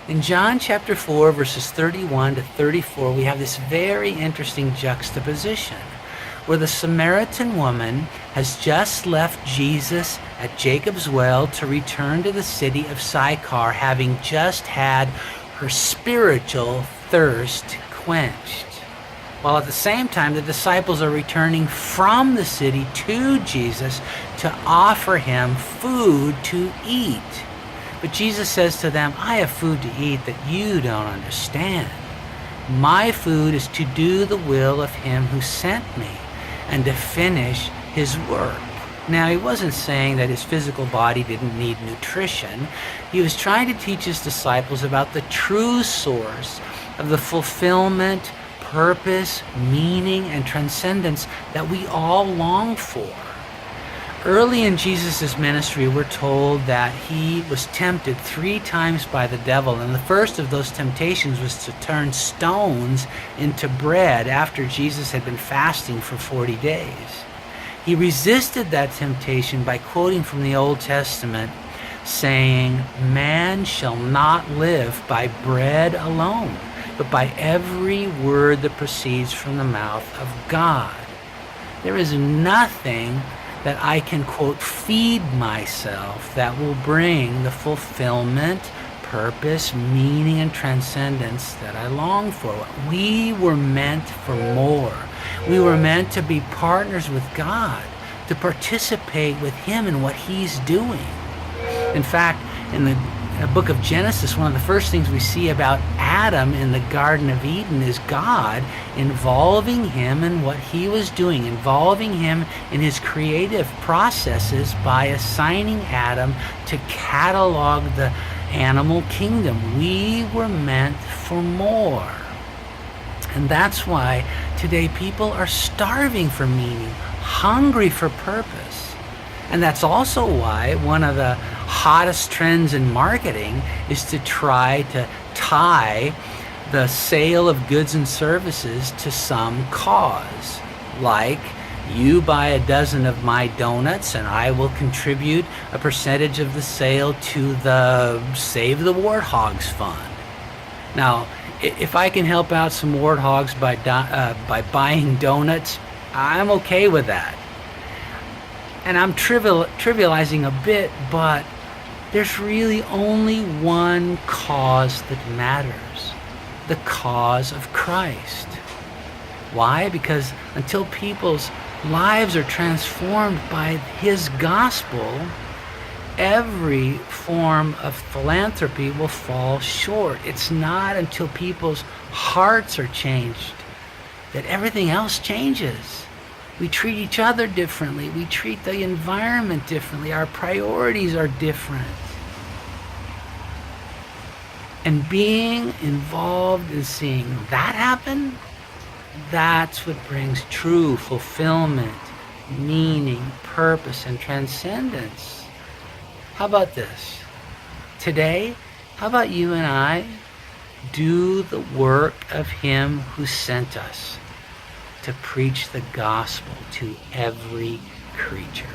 In John chapter 4, verses 31 to 34, we have this very interesting juxtaposition where the Samaritan woman has just left Jesus at Jacob's well to return to the city of Sycar, having just had her spiritual thirst quenched. While at the same time, the disciples are returning from the city to Jesus to offer him food to eat. But Jesus says to them, I have food to eat that you don't understand. My food is to do the will of him who sent me and to finish his work. Now, he wasn't saying that his physical body didn't need nutrition. He was trying to teach his disciples about the true source of the fulfillment, purpose, meaning, and transcendence that we all long for. Early in Jesus' ministry, we're told that he was tempted 3 times by the devil, and the first of those temptations was to turn stones into bread after Jesus had been fasting for 40 days. He resisted that temptation by quoting from the Old Testament, saying, "Man shall not live by bread alone, but by every word that proceeds from the mouth of God." There is nothing that I can, quote, feed myself that will bring the fulfillment, purpose, meaning, and transcendence that I long for. We were meant for more. We were meant to be partners with God, to participate with him in what he's doing. In fact, in the book of Genesis, one of the first things we see about Adam in the Garden of Eden is God involving him in what he was doing, involving him in his creative processes by assigning Adam to catalog the animal kingdom. We were meant for more. And that's why today people are starving for meaning, hungry for purpose. And that's also why one of the hottest trends in marketing is to try to tie the sale of goods and services to some cause. Like, you buy a dozen of my donuts and I will contribute a percentage of the sale to the Save the Warthogs Fund. Now, if I can help out some warthogs by buying donuts, I'm okay with that. And I'm trivializing a bit, but there's really only one cause that matters: the cause of Christ. Why? Because until people's lives are transformed by his gospel, every form of philanthropy will fall short. It's not until people's hearts are changed that everything else changes. We treat each other differently. We treat the environment differently. Our priorities are different. And being involved in seeing that happen, that's what brings true fulfillment, meaning, purpose, and transcendence. How about this? Today, how about you and I do the work of him who sent us to preach the gospel to every creature?